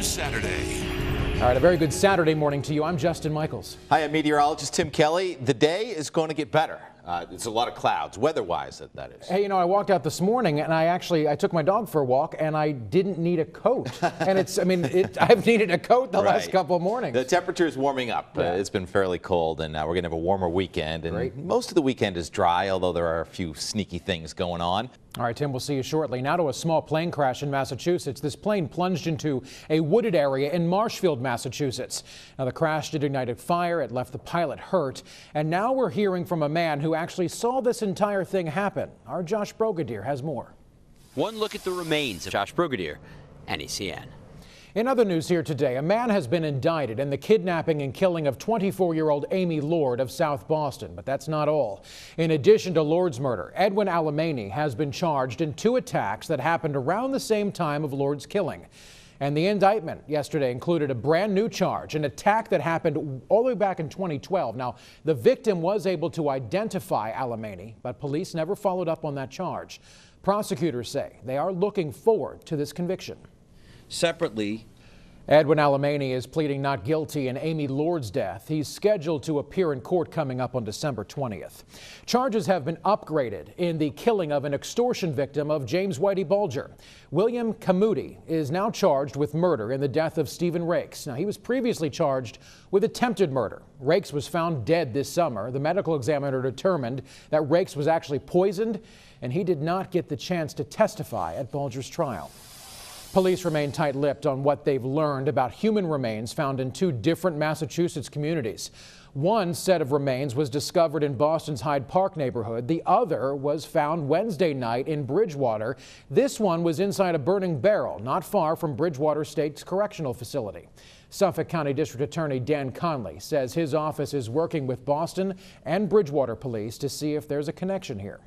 Saturday. All right, a very good Saturday morning to you. I'm Justin Michaels. Hi, I'm meteorologist Tim Kelly. The day is going to get better. It's a lot of clouds, weather-wise, that is. Hey, you know, I walked out this morning and I took my dog for a walk and I didn't need a coat. And I've needed a coat the last couple of mornings. The temperature is warming up. Yeah. It's been fairly cold, and we're going to have a warmer weekend. And Great. most of the weekend is dry, although there are a few sneaky things going on. All right, Tim, we'll see you shortly. Now to a small plane crash in Massachusetts. This plane plunged into a wooded area in Marshfield, Massachusetts. Now, the crash did ignite a fire. It left the pilot hurt. And now we're hearing from a man who actually saw this entire thing happen. Our Josh Brogadier has more. One look at the remains of Josh Brogadier, NECN. In other news here today, a man has been indicted in the kidnapping and killing of 24-year-old Amy Lord of South Boston. But that's not all. In addition to Lord's murder, Edwin Alemany has been charged in 2 attacks that happened around the same time of Lord's killing. And the indictment yesterday included a brand new charge, an attack that happened all the way back in 2012. Now, the victim was able to identify Alemany, but police never followed up on that charge. Prosecutors say they are looking forward to this conviction. Separately, Edwin Alemany is pleading not guilty in Amy Lord's death. He's scheduled to appear in court coming up on December 20th. Charges have been upgraded in the killing of an extortion victim of James Whitey Bulger. William Camuti is now charged with murder in the death of Stephen Rakes. Now, he was previously charged with attempted murder. Rakes was found dead this summer. The medical examiner determined that Rakes was actually poisoned, and he did not get the chance to testify at Bulger's trial. Police remain tight-lipped on what they've learned about human remains found in 2 different Massachusetts communities. One set of remains was discovered in Boston's Hyde Park neighborhood. The other was found Wednesday night in Bridgewater. This one was inside a burning barrel, not far from Bridgewater State's correctional facility. Suffolk County District Attorney Dan Conley says his office is working with Boston and Bridgewater police to see if there's a connection here.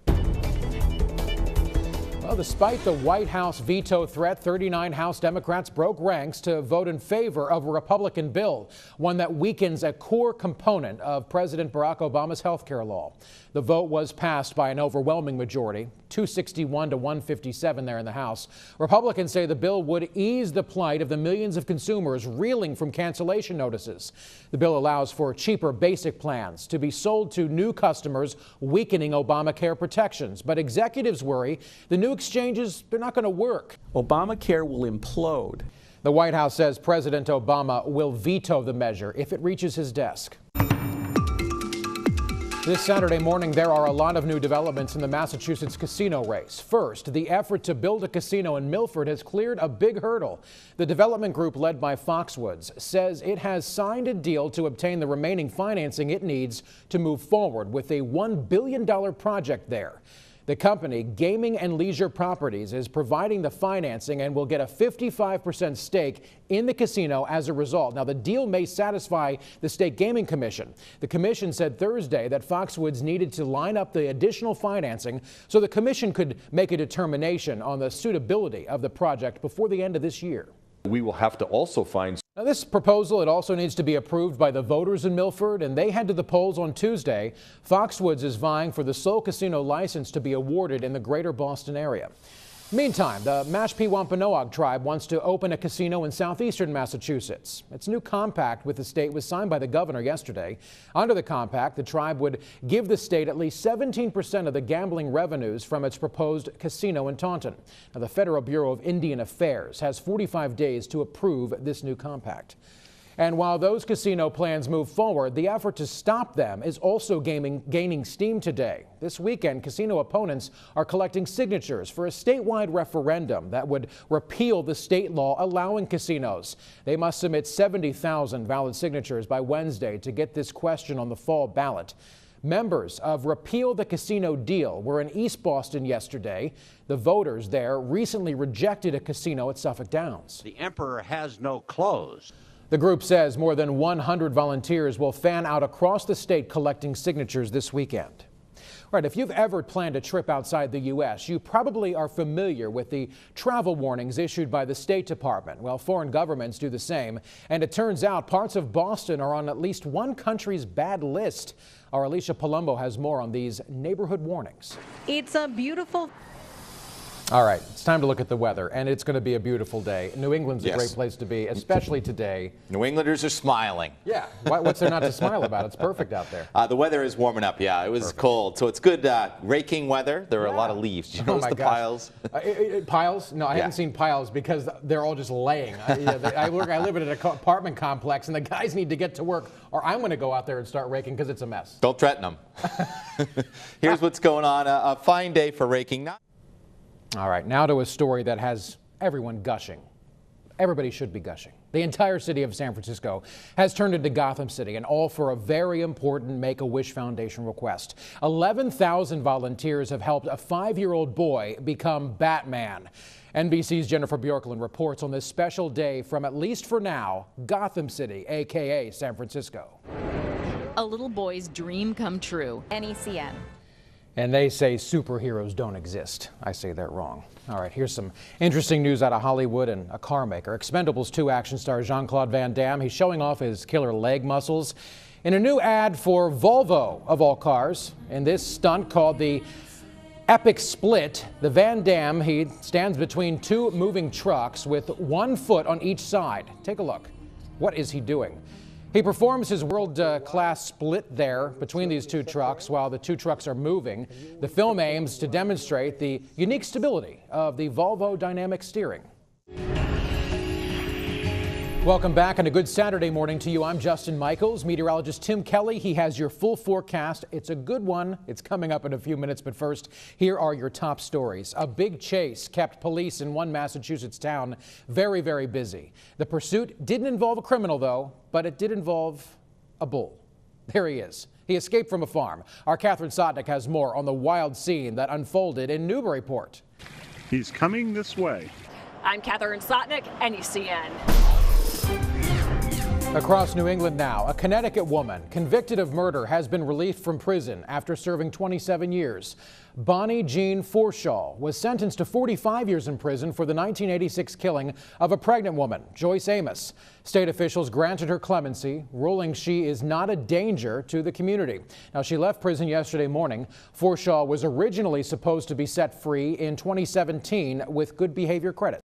Well, despite the White House veto threat, 39 House Democrats broke ranks to vote in favor of a Republican bill, one that weakens a core component of President Barack Obama's health care law. The vote was passed by an overwhelming majority, 261 to 157 there in the House. Republicans say the bill would ease the plight of the millions of consumers reeling from cancellation notices. The bill allows for cheaper basic plans to be sold to new customers, weakening Obamacare protections. But executives worry the new exchanges, they're not going to work. Obamacare will implode. The White House says President Obama will veto the measure if it reaches his desk. This Saturday morning, there are a lot of new developments in the Massachusetts casino race. First, the effort to build a casino in Milford has cleared a big hurdle. The development group led by Foxwoods says it has signed a deal to obtain the remaining financing it needs to move forward with a $1 billion project there. The company, Gaming and Leisure Properties, is providing the financing and will get a 55% stake in the casino as a result. Now, the deal may satisfy the State Gaming Commission. The commission said Thursday that Foxwoods needed to line up the additional financing so the commission could make a determination on the suitability of the project before the end of this year. We will have to also find. Now, this proposal, it also needs to be approved by the voters in Milford, and they head to the polls on Tuesday. Foxwoods is vying for the sole casino license to be awarded in the greater Boston area. Meantime, the Mashpee Wampanoag tribe wants to open a casino in southeastern Massachusetts. Its new compact with the state was signed by the governor yesterday. Under the compact, the tribe would give the state at least 17% of the gambling revenues from its proposed casino in Taunton. Now, the Federal Bureau of Indian Affairs has 45 days to approve this new compact. And while those casino plans move forward, the effort to stop them is also gaining steam today. This weekend, casino opponents are collecting signatures for a statewide referendum that would repeal the state law allowing casinos. They must submit 70,000 valid signatures by Wednesday to get this question on the fall ballot. Members of Repeal the Casino Deal were in East Boston yesterday. The voters there recently rejected a casino at Suffolk Downs. The emperor has no clothes. The group says more than 100 volunteers will fan out across the state collecting signatures this weekend. All right, if you've ever planned a trip outside the U.S., you probably are familiar with the travel warnings issued by the State Department. Well, foreign governments do the same, and it turns out parts of Boston are on at least one country's bad list. Our Alicia Palumbo has more on these neighborhood warnings. It's a beautiful All right, it's time to look at the weather, and it's going to be a beautiful day. New England's a great place to be, especially today. New Englanders are smiling. Yeah, what's there not to smile about? It's perfect out there. The weather is warming up, yeah. It was cold, so it's good raking weather. There are a lot of leaves. Did you notice the piles? Piles? No, I haven't seen piles because they're all just laying. I live in an apartment complex, and the guys need to get to work, or I'm going to go out there and start raking because it's a mess. Don't threaten them. Here's what's going on. A fine day for raking. All right, now to a story that has everyone gushing. Everybody should be gushing. The entire city of San Francisco has turned into Gotham City, and all for a very important Make-A-Wish Foundation request. 11,000 volunteers have helped a 5-year-old boy become Batman. NBC's Jennifer Bjorklund reports on this special day from, at least for now, Gotham City, a.k.a. San Francisco. A little boy's dream come true. NECN. And they say superheroes don't exist. I say they're wrong. All right, here's some interesting news out of Hollywood and a car maker. Expendables 2 action star Jean-Claude Van Damme, he's showing off his killer leg muscles in a new ad for Volvo, of all cars. In this stunt called the Epic Split, the Van Damme, he stands between 2 moving trucks with 1 foot on each side. Take a look. What is he doing? He performs his world-class split there between these 2 trucks while the 2 trucks are moving. The film aims to demonstrate the unique stability of the Volvo dynamic steering. Welcome back and a good Saturday morning to you. I'm Justin Michaels. Meteorologist Tim Kelly, he has your full forecast. It's a good one. It's coming up in a few minutes, but first, here are your top stories. A big chase kept police in one Massachusetts town very, very busy. The pursuit didn't involve a criminal, though, but it did involve a bull. There he is. He escaped from a farm. Our Catherine Sotnick has more on the wild scene that unfolded in Newburyport. He's coming this way. I'm Catherine Sotnick, NECN. Across New England now, a Connecticut woman convicted of murder has been released from prison after serving 27 years. Bonnie Jean Forshaw was sentenced to 45 years in prison for the 1986 killing of a pregnant woman, Joyce Amos. State officials granted her clemency, ruling she is not a danger to the community. Now, she left prison yesterday morning. Forshaw was originally supposed to be set free in 2017 with good behavior credit.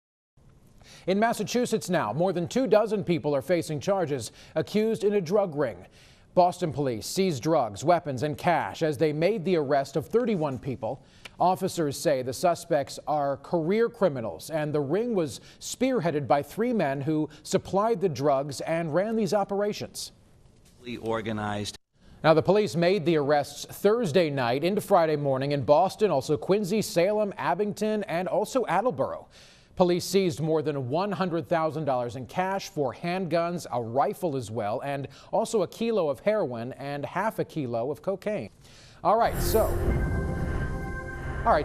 In Massachusetts now, more than 24 people are facing charges accused in a drug ring. Boston police seized drugs, weapons, and cash as they made the arrest of 31 people. Officers say the suspects are career criminals, and the ring was spearheaded by 3 men who supplied the drugs and ran these operations. Organized. Now, the police made the arrests Thursday night into Friday morning in Boston, also Quincy, Salem, Abington, and also Attleboro. Police seized more than $100,000 in cash, 4 handguns, a rifle as well, and also a kilo of heroin and half a kilo of cocaine. All right,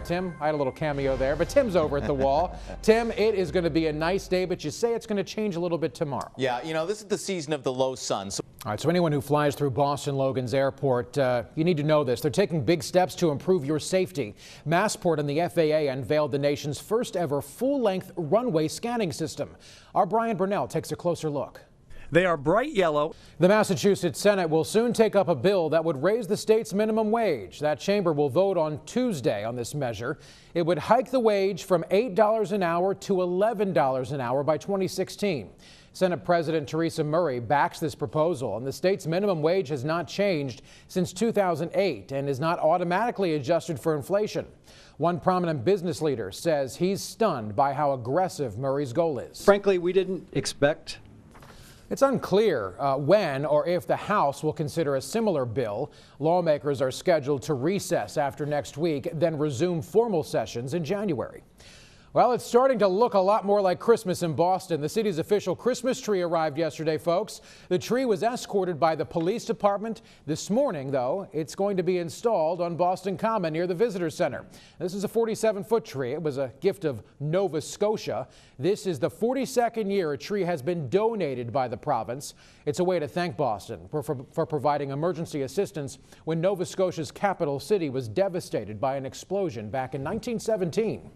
Tim, I had a little cameo there, but Tim's over at the wall. Tim, it is going to be a nice day, but you say it's going to change a little bit tomorrow. Yeah, you know, this is the season of the low sun. All right, so anyone who flies through Boston Logan's Airport, you need to know this. They're taking big steps to improve your safety. Massport and the FAA unveiled the nation's first ever full-length runway scanning system. Our Brian Burnell takes a closer look. They are bright yellow. The Massachusetts Senate will soon take up a bill that would raise the state's minimum wage. That chamber will vote on Tuesday on this measure. It would hike the wage from $8 an hour to $11 an hour by 2016. Senate President Teresa Murray backs this proposal, and the state's minimum wage has not changed since 2008 and is not automatically adjusted for inflation. One prominent business leader says he's stunned by how aggressive Murray's goal is. Frankly, we didn't expect. It's unclear when or if the House will consider a similar bill. Lawmakers are scheduled to recess after next week, then resume formal sessions in January. Well, it's starting to look a lot more like Christmas in Boston. The city's official Christmas tree arrived yesterday, folks. The tree was escorted by the police department. This morning, though, it's going to be installed on Boston Common near the Visitor Center. This is a 47-foot tree. It was a gift of Nova Scotia. This is the 42nd year a tree has been donated by the province. It's a way to thank Boston for providing emergency assistance when Nova Scotia's capital city was devastated by an explosion back in 1917.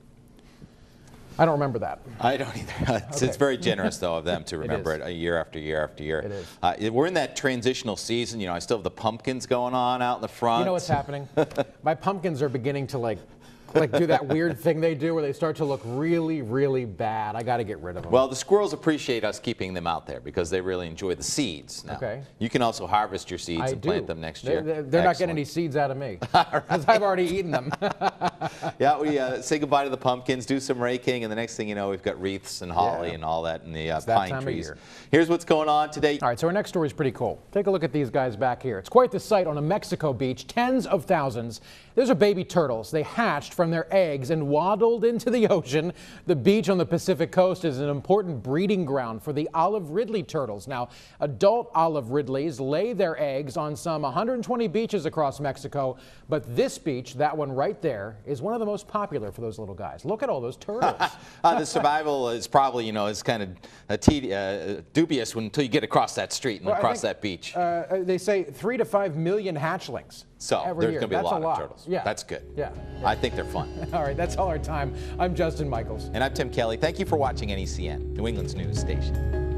I don't remember that. I don't either. It's very generous, though, of them to remember it year after year after year. It is. We're in that transitional season. You know, I still have the pumpkins going on out in the front. You know what's happening? My pumpkins are beginning to, like, like do that weird thing they do where they start to look really, really bad. I got to get rid of them. Well, the squirrels appreciate us keeping them out there because they really enjoy the seeds. Now, okay. You can also harvest your seeds and plant them next year. They're not getting any seeds out of me because I've already eaten them. Yeah, we say goodbye to the pumpkins, do some raking, and the next thing you know, we've got wreaths and holly and all that, and the pine trees. Here's what's going on today. All right, so our next story is pretty cool. Take a look at these guys back here. It's quite the sight on a Mexico beach. Tens of thousands. Those are baby turtles. They hatched from their eggs and waddled into the ocean. The beach on the Pacific coast is an important breeding ground for the olive ridley turtles. Now, adult olive ridleys lay their eggs on some 120 beaches across Mexico, but this beach, that one right there, is one of the most popular for those little guys. Look at all those turtles. The survival is probably, is kind of dubious until you get across that street and across that beach. They say 3 to 5 million hatchlings. So there's going to be a lot of turtles. Yeah. That's good. Yeah. I think they're fun. All right, that's all our time. I'm Justin Michaels. And I'm Tim Kelly. Thank you for watching NECN, New England's news station.